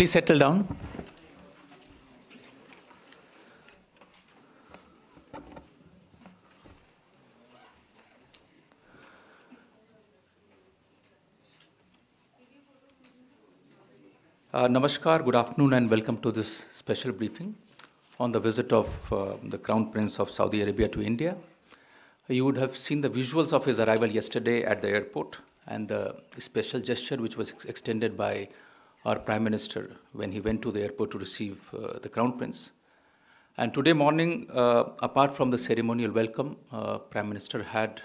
Please settle down. Namaskar, good afternoon, and welcome to this special briefing on the visit of the Crown Prince of Saudi Arabia to India. You would have seen the visuals of his arrival yesterday at the airport and the special gesture which was extended by our Prime Minister when he went to the airport to receive the Crown Prince. And today morning, apart from the ceremonial welcome, Prime Minister had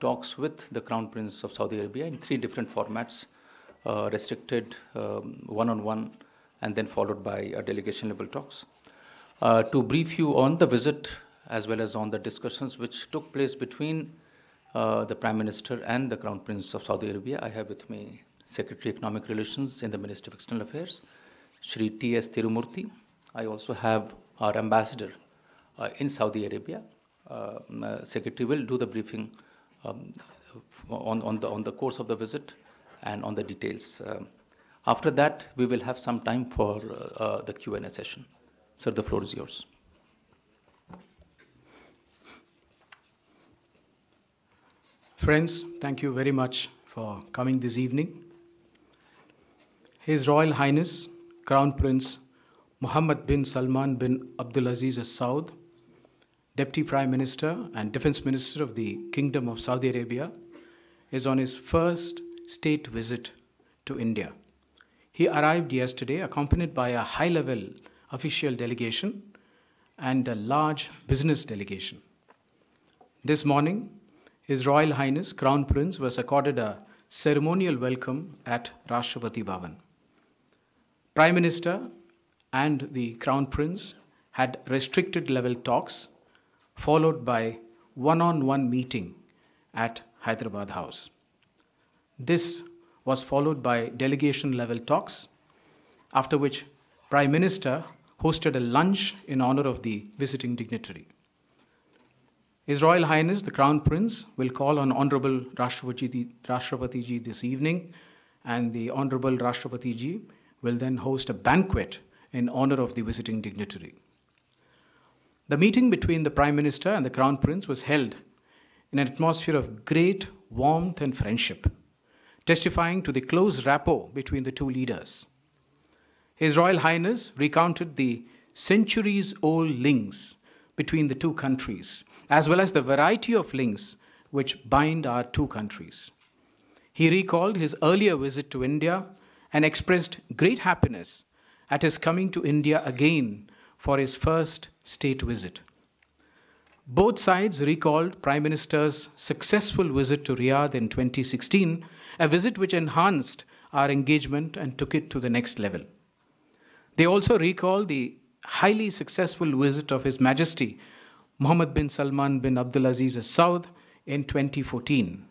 talks with the Crown Prince of Saudi Arabia in 3 different formats, restricted, one-on-one, and then followed by delegation-level talks. To brief you on the visit as well as on the discussions which took place between the Prime Minister and the Crown Prince of Saudi Arabia, I have with me Secretary Economic Relations in the Ministry of External Affairs, Shri T.S. Tirumurthy. I also have our ambassador in Saudi Arabia. Secretary will do the briefing on the course of the visit and on the details. After that, we will have some time for the Q&A session. Sir, the floor is yours. Friends, thank you very much for coming this evening. His Royal Highness, Crown Prince Mohammed bin Salman bin Abdulaziz Al Saud, Deputy Prime Minister and Defense Minister of the Kingdom of Saudi Arabia, is on his first state visit to India. He arrived yesterday accompanied by a high-level official delegation and a large business delegation. This morning, His Royal Highness Crown Prince was accorded a ceremonial welcome at Rashtrapati Bhavan. Prime Minister and the Crown Prince had restricted level talks followed by one-on-one meeting at Hyderabad House. This was followed by delegation level talks, after which Prime Minister hosted a lunch in honor of the visiting dignitary. His Royal Highness, the Crown Prince, will call on Honorable Rashtrapati Ji this evening, and the Honorable Rashtrapati Ji will then host a banquet in honor of the visiting dignitary. The meeting between the Prime Minister and the Crown Prince was held in an atmosphere of great warmth and friendship, testifying to the close rapport between the two leaders. His Royal Highness recounted the centuries-old links between the two countries, as well as the variety of links which bind our two countries. He recalled his earlier visit to India and expressed great happiness at his coming to India again for his first state visit. Both sides recalled Prime Minister's successful visit to Riyadh in 2016, a visit which enhanced our engagement and took it to the next level. They also recalled the highly successful visit of His Majesty Mohammed bin Salman bin Abdulaziz Al Saud in 2014.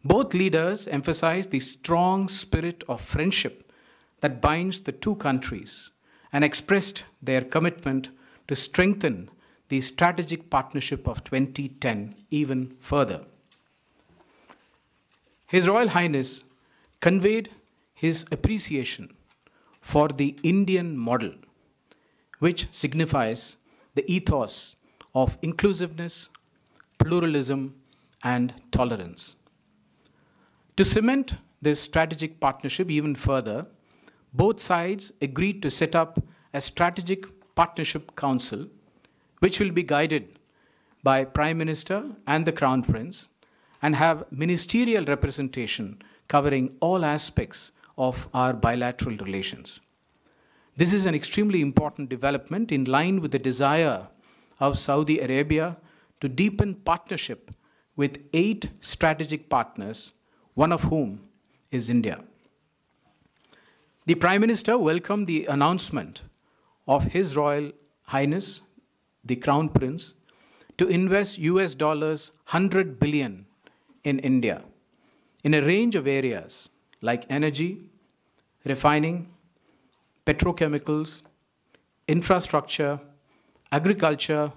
Both leaders emphasized the strong spirit of friendship that binds the two countries and expressed their commitment to strengthen the strategic partnership of 2010 even further. His Royal Highness conveyed his appreciation for the Indian model, which signifies the ethos of inclusiveness, pluralism, and tolerance. To cement this strategic partnership even further, both sides agreed to set up a Strategic Partnership Council, which will be guided by Prime Minister and the Crown Prince and have ministerial representation covering all aspects of our bilateral relations. This is an extremely important development in line with the desire of Saudi Arabia to deepen partnership with 8 strategic partners, one of whom is India. The Prime Minister welcomed the announcement of His Royal Highness, the Crown Prince, to invest $100 billion in India in a range of areas like energy, refining, petrochemicals, infrastructure, agriculture,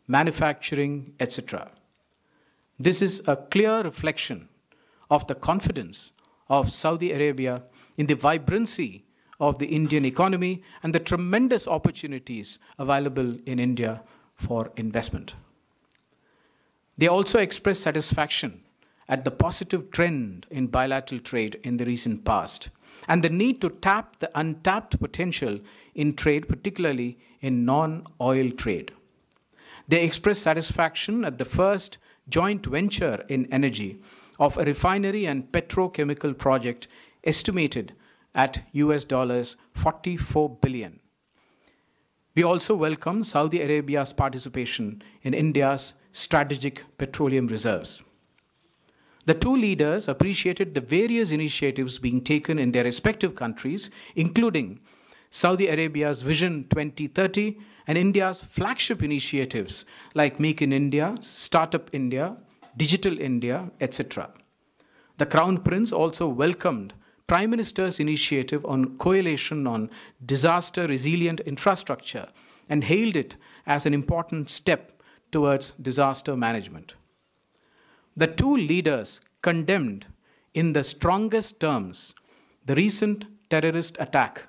manufacturing, etc. This is a clear reflection of the confidence of Saudi Arabia in the vibrancy of the Indian economy and the tremendous opportunities available in India for investment. They also expressed satisfaction at the positive trend in bilateral trade in the recent past and the need to tap the untapped potential in trade, particularly in non-oil trade. They expressed satisfaction at the first joint venture in energy of a refinery and petrochemical project estimated at US dollars 44 billion. We also welcome Saudi Arabia's participation in India's strategic petroleum reserves. The two leaders appreciated the various initiatives being taken in their respective countries, including Saudi Arabia's Vision 2030 and India's flagship initiatives like Make in India, Startup India, Digital India, etc. The Crown Prince also welcomed Prime Minister's initiative on coalition on disaster-resilient infrastructure and hailed it as an important step towards disaster management. The two leaders condemned in the strongest terms the recent terrorist attack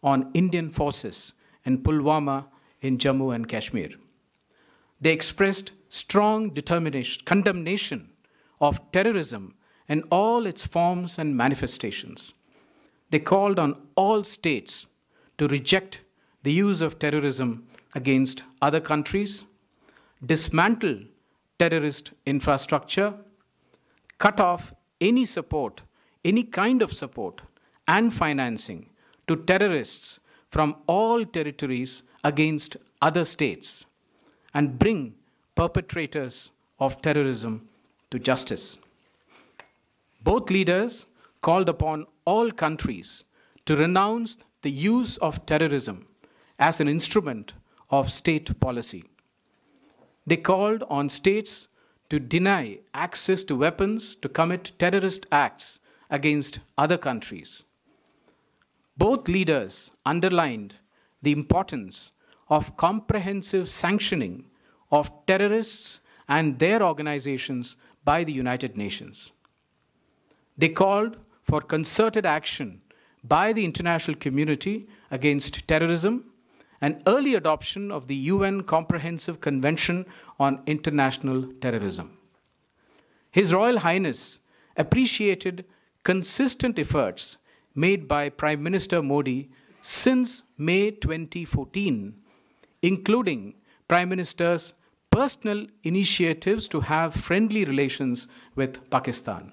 on Indian forces in Pulwama in Jammu and Kashmir. They expressed strong condemnation of terrorism in all its forms and manifestations. They called on all states to reject the use of terrorism against other countries, dismantle terrorist infrastructure, cut off any support, any kind of support and financing to terrorists from all territories against other states, and bring perpetrators of terrorism to justice. Both leaders called upon all countries to renounce the use of terrorism as an instrument of state policy. They called on states to deny access to weapons to commit terrorist acts against other countries. Both leaders underlined the importance of comprehensive sanctioning of terrorists and their organizations by the United Nations. They called for concerted action by the international community against terrorism and early adoption of the UN Comprehensive Convention on International Terrorism. His Royal Highness appreciated consistent efforts made by Prime Minister Modi since May 2014, including Prime Minister's personal initiatives to have friendly relations with Pakistan.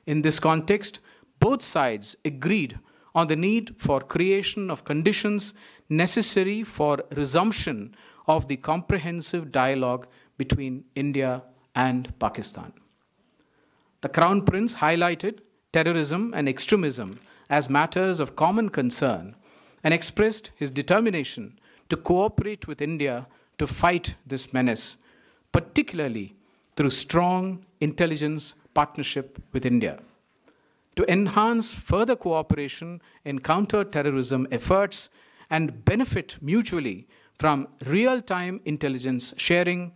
In this context, both sides agreed on the need for creation of conditions necessary for resumption of the comprehensive dialogue between India and Pakistan. The Crown Prince highlighted terrorism and extremism as matters of common concern and expressed his determination to cooperate with India to fight this menace, particularly through strong intelligence partnership with India. To enhance further cooperation in counter-terrorism efforts and benefit mutually from real-time intelligence sharing,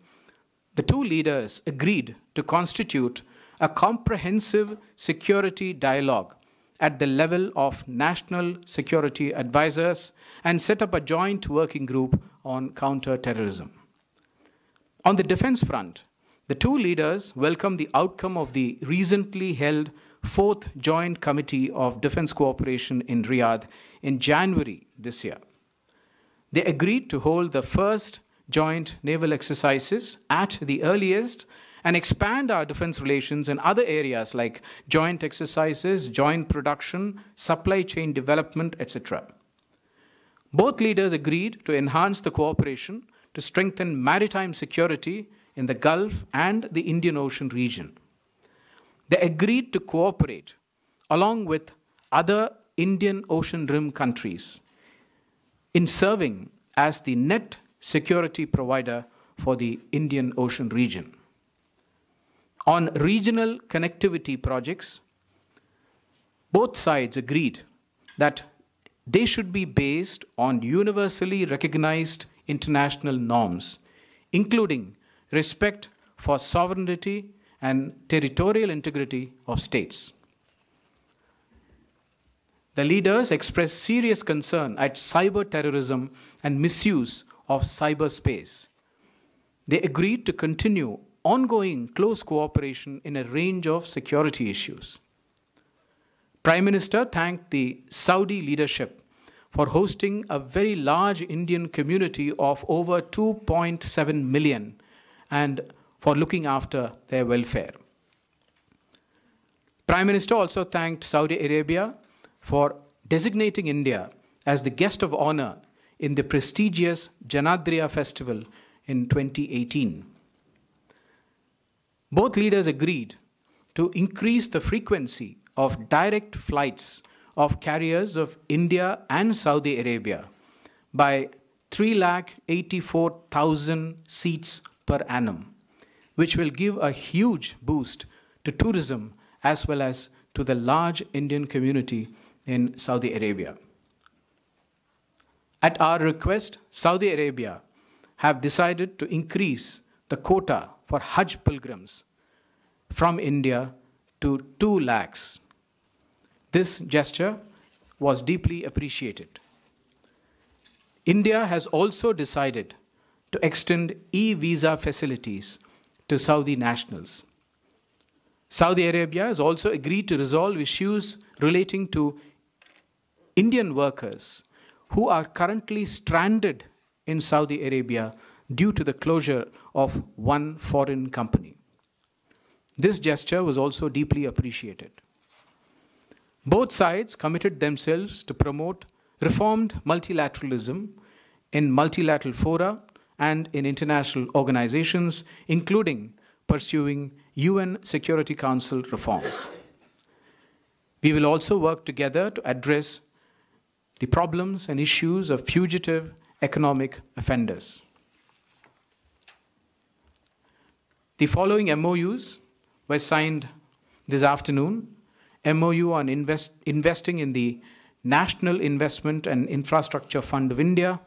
the two leaders agreed to constitute a comprehensive security dialogue at the level of national security advisors and set up a joint working group on counter-terrorism. On the defense front, the two leaders welcomed the outcome of the recently held 4th Joint Committee of Defense Cooperation in Riyadh in January this year. They agreed to hold the first joint naval exercises at the earliest and expand our defense relations in other areas like joint exercises, joint production, supply chain development, etc. Both leaders agreed to enhance the cooperation to strengthen maritime security in the Gulf and the Indian Ocean region. They agreed to cooperate along with other Indian Ocean Rim countries in serving as the net security provider for the Indian Ocean region. On regional connectivity projects, both sides agreed that they should be based on universally recognized international norms, including respect for sovereignty and territorial integrity of states. the leaders expressed serious concern at cyber terrorism and misuse of cyberspace. They agreed to continue ongoing close cooperation in a range of security issues. Prime Minister thanked the Saudi leadership for hosting a very large Indian community of over 2.7 million and for looking after their welfare. Prime Minister also thanked Saudi Arabia for designating India as the guest of honor in the prestigious Janadriya festival in 2018. Both leaders agreed to increase the frequency of direct flights of carriers of India and Saudi Arabia by 384,000 seats per annum, which will give a huge boost to tourism as well as to the large Indian community in Saudi Arabia. At our request, Saudi Arabia have decided to increase the quota for Hajj pilgrims from India to 2 lakhs. This gesture was deeply appreciated. India has also decided to extend e-visa facilities to Saudi nationals. Saudi Arabia has also agreed to resolve issues relating to Indian workers who are currently stranded in Saudi Arabia due to the closure of one foreign company. This gesture was also deeply appreciated. Both sides committed themselves to promote reformed multilateralism in multilateral fora and in international organizations, including pursuing UN Security Council reforms. We will also work together to address the problems and issues of fugitive economic offenders. The following MOUs were signed this afternoon. MOU on investing in the National Investment and Infrastructure Fund of India,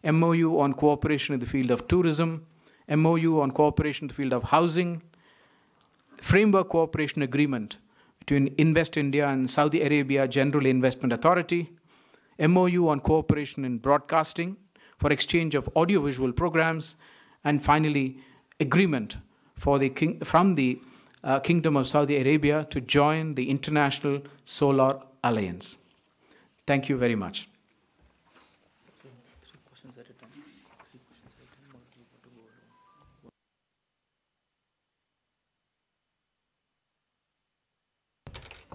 MOU on cooperation in the field of tourism, MOU on cooperation in the field of housing, Framework Cooperation Agreement between Invest India and Saudi Arabia General Investment Authority, MOU on cooperation in broadcasting for exchange of audiovisual programs, and finally, agreement for from the Kingdom of Saudi Arabia to join the International Solar Alliance. Thank you very much.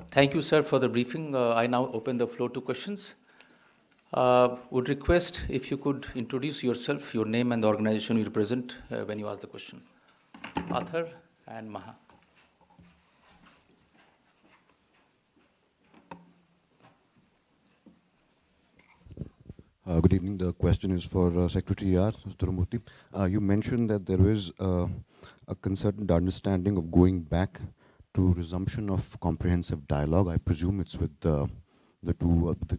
Thank you, sir, for the briefing. I now open the floor to questions. Would request if you could introduce yourself, your name and the organization you represent when you ask the question. Arthur and Maha. Good evening. The question is for Secretary R. Durumurthy. You mentioned that there is a concerted understanding of going back to resumption of comprehensive dialogue. I presume it's with the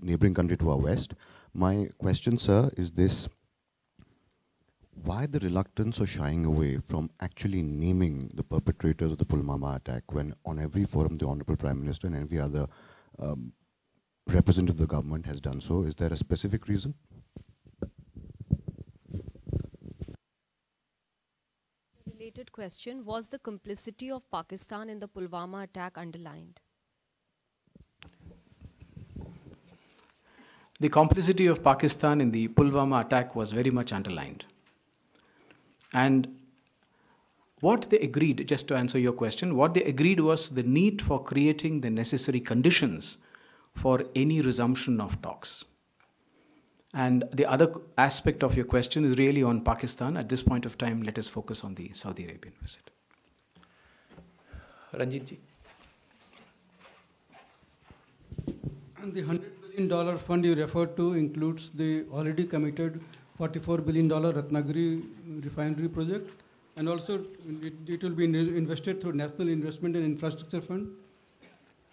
neighboring country to our west. My question, sir, is this: why the reluctance or shying away from actually naming the perpetrators of the Pulwama attack when on every forum the Honorable Prime Minister and every other representative of the government has done so? Is there a specific reason? Related question: was the complicity of Pakistan in the Pulwama attack underlined? The complicity of Pakistan in the Pulwama attack was very much underlined. And what they agreed, just to answer your question, what they agreed was the need for creating the necessary conditions for any resumption of talks. And the other aspect of your question is really on Pakistan. At this point of time, let us focus on the Saudi Arabian visit. Ranjit ji. And the $100 billion fund you referred to includes the already committed $44 billion Ratnagiri refinery project, and also it will be invested through National Investment and Infrastructure Fund.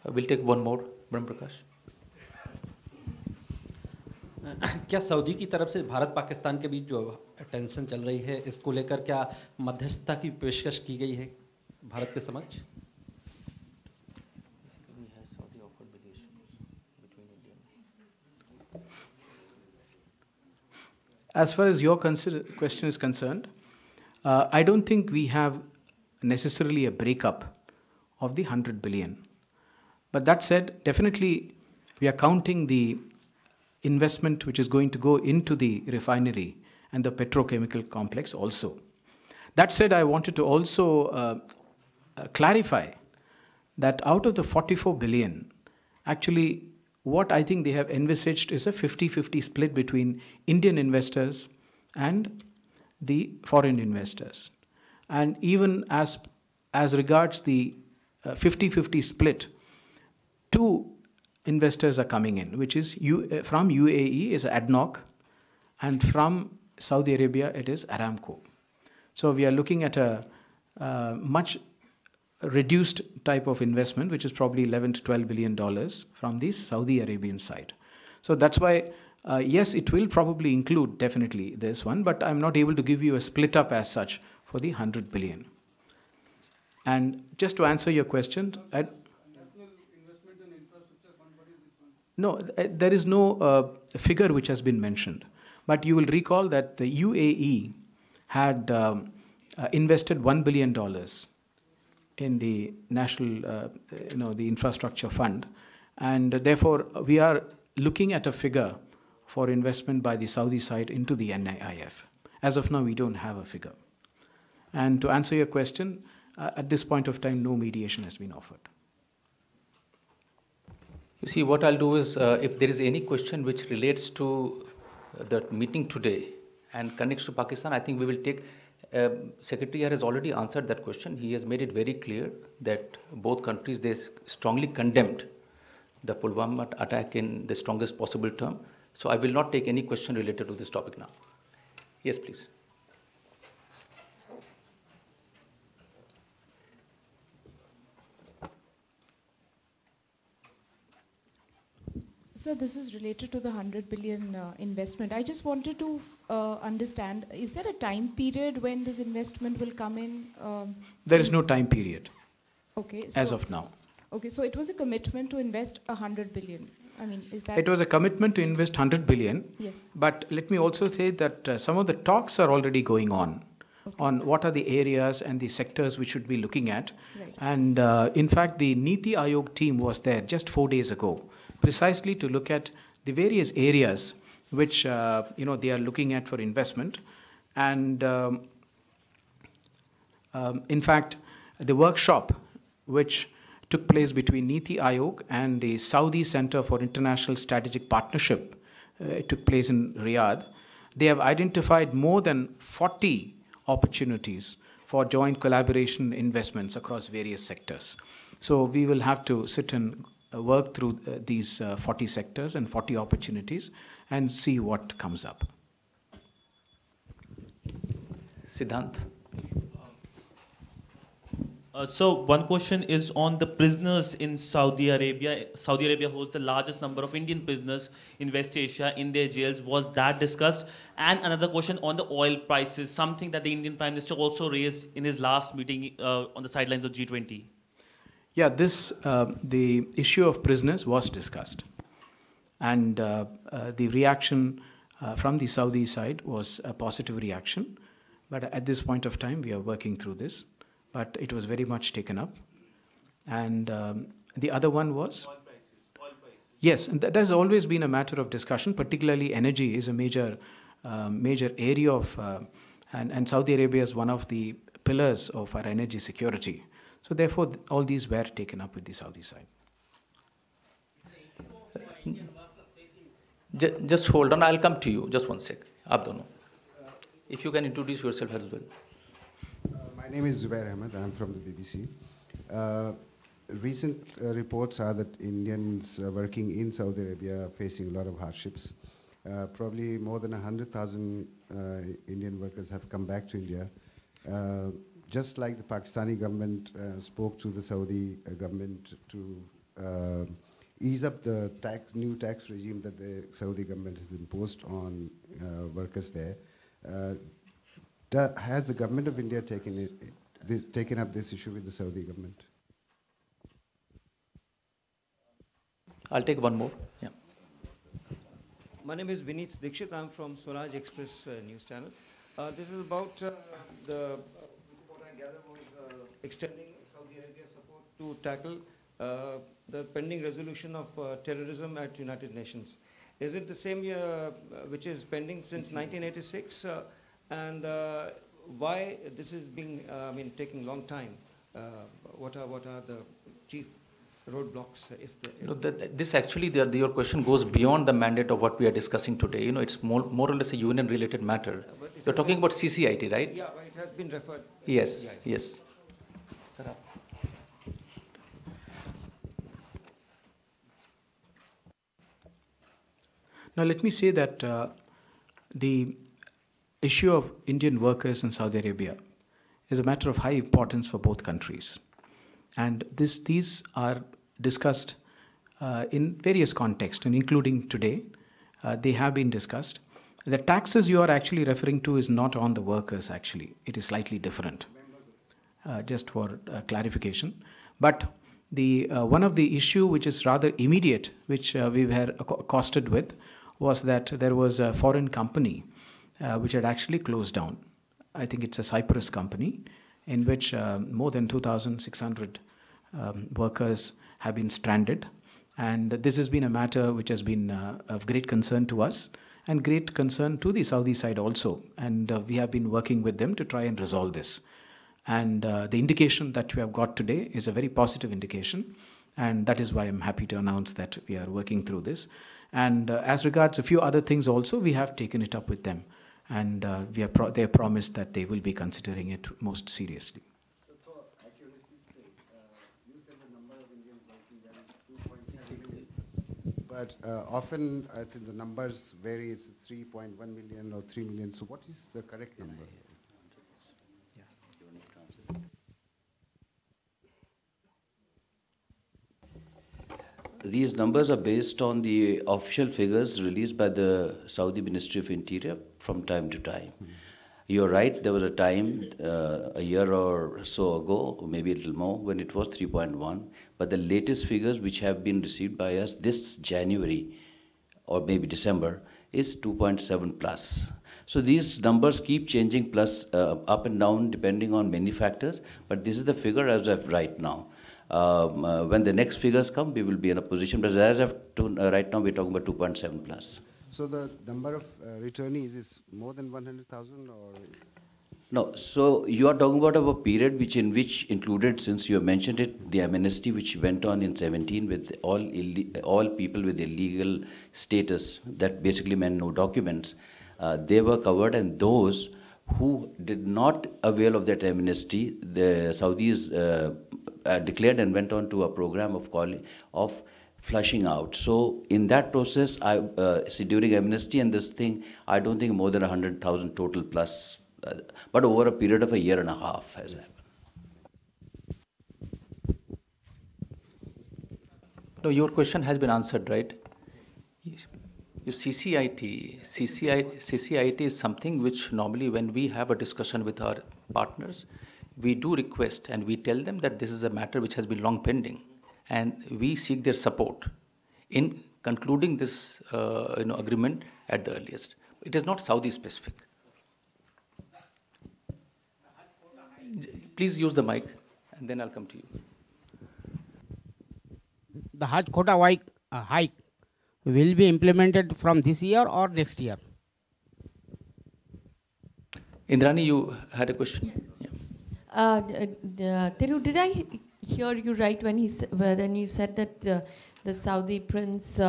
We'll take one more. Brahm Prakash. क्या Saudi की तरफ से भारत पाकिस्तान के बीच जो tension चल रही है, इसको लेकर क्या मध्यस्थता की पेशकश की गई है भारत के समक्ष? As far as your question is concerned, I don't think we have necessarily a breakup of the 100 billion. But that said, definitely we are counting the investment which is going to go into the refinery and the petrochemical complex also. That said, I wanted to also clarify that out of the 44 billion, actually what I think they have envisaged is a 50-50 split between Indian investors and the foreign investors. And even as regards the 50-50 split, two investors are coming in, which is from UAE is ADNOC, and from Saudi Arabia it is Aramco. So we are looking at a much reduced type of investment, which is probably $11 to $12 billion from the Saudi Arabian side. So that's why, yes, it will probably include definitely this one, but I'm not able to give you a split up as such for the 100 billion. And just to answer your question, no, there is no figure which has been mentioned. But you will recall that the UAE had invested $1 billion in the national, the infrastructure fund. And therefore, we are looking at a figure for investment by the Saudi side into the NIIF. As of now, we don't have a figure. And to answer your question, at this point of time, no mediation has been offered. You see, what I'll do is, if there is any question which relates to the meeting today and connects to Pakistan, I think we will take. Secretary has already answered that question. He has made it very clear that both countries, they strongly condemned the Pulwama attack in the strongest possible term. So I will not take any question related to this topic now. Yes, please. So this is related to the 100 billion investment. I just wanted to understand, is there a time period when this investment will come in? There is no time period. Okay. As of now. Okay, so it was a commitment to invest 100 billion. I mean, is that? It was a commitment to invest 100 billion. Yes. But let me also say that some of the talks are already going on. Okay. On what are the areas and the sectors we should be looking at. Right. And in fact, the Niti Aayog team was there just 4 days ago, precisely to look at the various areas which they are looking at for investment. And in fact, the workshop which took place between Niti Aayog and the Saudi Center for International Strategic Partnership, it took place in Riyadh. They have identified more than 40 opportunities for joint collaboration investments across various sectors. So we will have to sit and work through these 40 sectors and 40 opportunities and see what comes up. Siddhant. So one question is on the prisoners in Saudi Arabia. Saudi Arabia holds the largest number of Indian prisoners in West Asia in their jails. Was that discussed? And another question on the oil prices, something that the Indian Prime Minister also raised in his last meeting on the sidelines of G20. Yeah, the issue of prisoners was discussed. And the reaction from the Saudi side was a positive reaction. But at this point of time, we are working through this. But it was very much taken up. And the other one was? Oil prices. Yes, and that has always been a matter of discussion. Particularly energy is a major area of, and Saudi Arabia is one of the pillars of our energy security. So therefore, all these were taken up with the Saudi side. Just hold on, I'll come to you. Just 1 sec. Aap dono. If you can introduce yourself as well. My name is Zubair Ahmed. I'm from the BBC. Recent reports are that Indians working in Saudi Arabia are facing a lot of hardships. Probably more than 100,000 Indian workers have come back to India. Just like the Pakistani government spoke to the Saudi government to ease up the new tax regime that the Saudi government has imposed on workers there. Has the government of India taken up this issue with the Saudi government? I'll take one more. Yeah. My name is Vineet Dikshit. I'm from Swaraj Express News Channel. This is about what I gather was extending Saudi Arabia's support to tackle the pending resolution of terrorism at United Nations. Is it the same which is pending since 1986? And why this is being, taking long time? What are the chief roadblocks? This actually, your question goes beyond the mandate of what we are discussing today. It's more or less a union-related matter. You're talking about CCIT, right? Yeah, it has been referred. Yes, yes. Sarah. Now, let me say that the issue of Indian workers in Saudi Arabia is a matter of high importance for both countries. And these are discussed in various contexts, and including today, they have been discussed. The taxes you are actually referring to is not on the workers, actually. It is slightly different, just for clarification. But one of the issue which is rather immediate, which we were accosted with, was that there was a foreign company which had actually closed down. I think it's a Cyprus company in which more than 2,600 workers have been stranded. And this has been a matter which has been of great concern to us and great concern to the Saudi side also. And we have been working with them to try and resolve this. And the indication that we have got today is a very positive indication. And that is why I'm happy to announce that we are working through this. And as regards a few other things also, we have taken it up with them. And they have promised that they will be considering it most seriously. So for accuracy's sake, you said the number of Indians working there is 2.7 million. But often, I think the numbers vary. It's 3.1 million or 3 million. So what is the correct number? These numbers are based on the official figures released by the Saudi Ministry of Interior from time to time. You're right, there was a time, a year or so ago, or maybe a little more, when it was 3.1. But the latest figures which have been received by us this January, or maybe December, is 2.7 plus. So these numbers keep changing plus up and down depending on many factors, but this is the figure as of right now. When the next figures come, we will be in a position, but as of right now, we're talking about 2.7 plus. So the number of returnees is more than 100,000 or? No, so you are talking about a period which included, since you have mentioned it, the amnesty which went on in 17 with all people with illegal status, that basically meant no documents. They were covered, and those who did not avail of that amnesty, the Saudis declared and went on to a program of flushing out. So in that process, during amnesty and this thing, I don't think more than 100,000 total plus, but over a period of a year and a half has happened. No, your question has been answered, right? CCIT is something which normally when we have a discussion with our partners, we do request and we tell them that this is a matter which has been long pending, and we seek their support in concluding this agreement at the earliest. It is not Saudi specific. Please use the mic and then I'll come to you. The Hajj quota hike will be implemented from this year or next year? Indrani, you had a question? Yeah. Thiru, did I hear you right when you said that the Saudi prince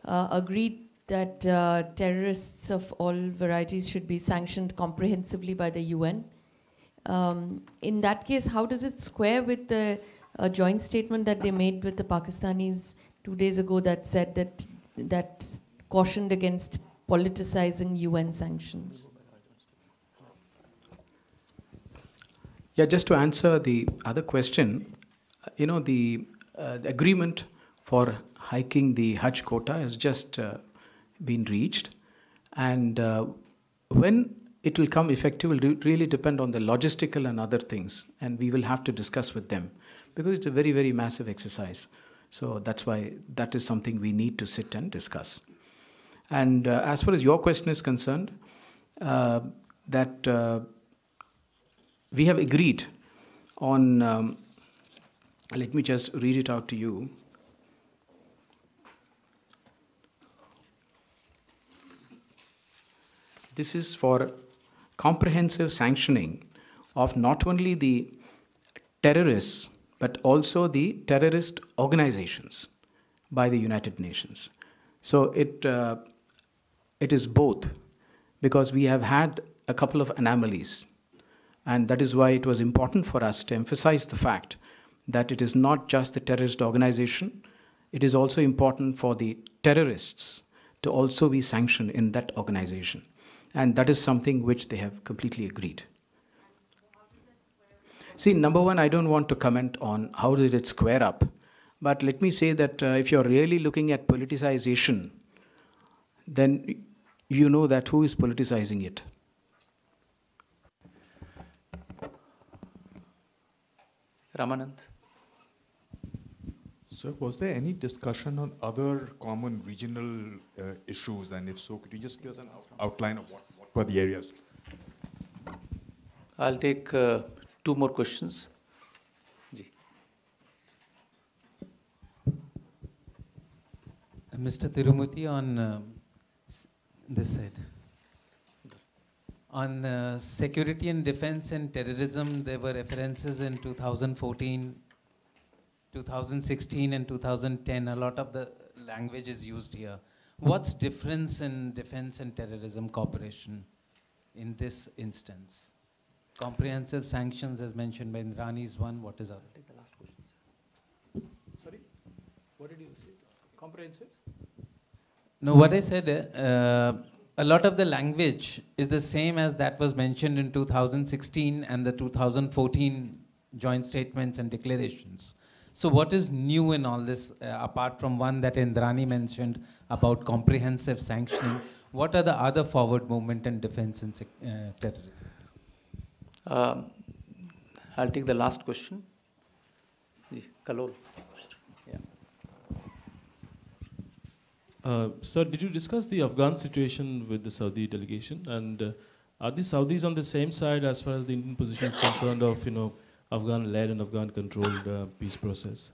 agreed that terrorists of all varieties should be sanctioned comprehensively by the UN? In that case, how does it square with the joint statement that they made with the Pakistanis 2 days ago that said that cautioned against politicizing UN sanctions? Yeah, just to answer the other question, the agreement for hiking the Hajj quota has just been reached, and when it will come effective will really depend on the logistical and other things, and we will have to discuss with them because it's a very, very massive exercise. So that's why that is something we need to sit and discuss. And as far as your question is concerned, that we have agreed on, let me just read it out to you. This is for comprehensive sanctioning of not only the terrorists, but also the terrorist organizations by the United Nations. So it is both, because we have had a couple of anomalies. And that is why it was important for us to emphasize the fact that it is not just the terrorist organization, it is also important for the terrorists to also be sanctioned in that organization. And that is something which they have completely agreed. See, number one, I don't want to comment on how did it square up. But let me say that if you're really looking at politicization, then you know that who is politicizing it. Ramanand. Sir, was there any discussion on other common regional issues? And if so, could you just give us an outline of what were the areas? I'll take 2 more questions. Mr. Tirumuthi, on this side. On security and defense and terrorism, there were references in 2014, 2016 and 2010. A lot of the language is used here. What's difference in defense and terrorism cooperation in this instance? Comprehensive sanctions as mentioned by Indrani is one. What is other? Take the last question, sir. Sorry? What did you say? Comprehensive? No, what I said, a lot of the language is the same as that was mentioned in 2016 and the 2014 joint statements and declarations. So what is new in all this, apart from one that Indrani mentioned about comprehensive sanctioning? What are the other forward movement and defense and terrorism? I'll take the last question. Kalol. Sir, did you discuss the Afghan situation with the Saudi delegation? And are the Saudis on the same side as far as the Indian position is concerned of, Afghan-led and Afghan-controlled peace process?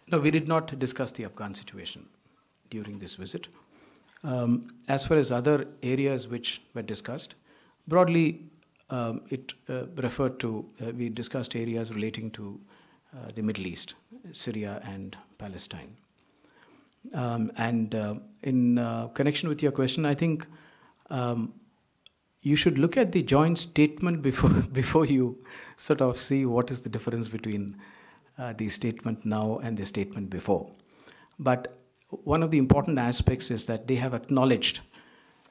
No, we did not discuss the Afghan situation during this visit. As far as other areas which were discussed, broadly it referred to, we discussed areas relating to the Middle East, Syria and Palestine. In connection with your question, I think you should look at the joint statement before you sort of see what is the difference between the statement now and the statement before. But one of the important aspects is that they have acknowledged,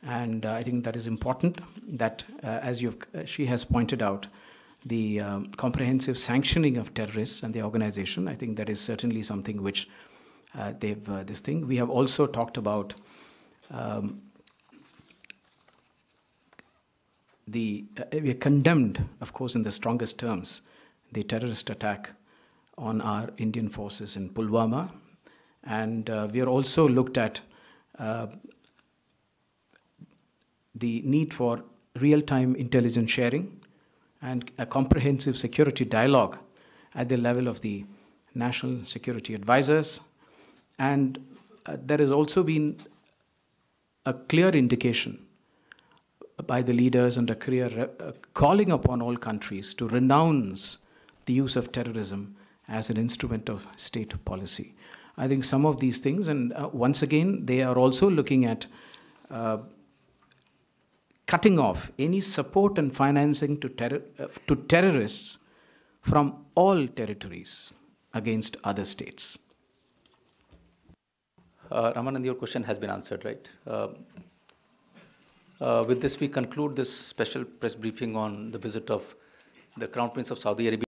and I think that is important, that as she has pointed out, the comprehensive sanctioning of terrorists and the organization. I think that is certainly something which they've, this thing. We have also talked about we condemned, of course, in the strongest terms, the terrorist attack on our Indian forces in Pulwama. And we are also looked at the need for real-time intelligence sharing and a comprehensive security dialogue at the level of the national security advisors. And there has also been a clear indication by the leaders and a clear calling upon all countries to renounce the use of terrorism as an instrument of state policy. I think some of these things, and once again, they are also looking at cutting off any support and financing to terrorists from all territories against other states. Ramanand, your question has been answered, right? With this, we conclude this special press briefing on the visit of the Crown Prince of Saudi Arabia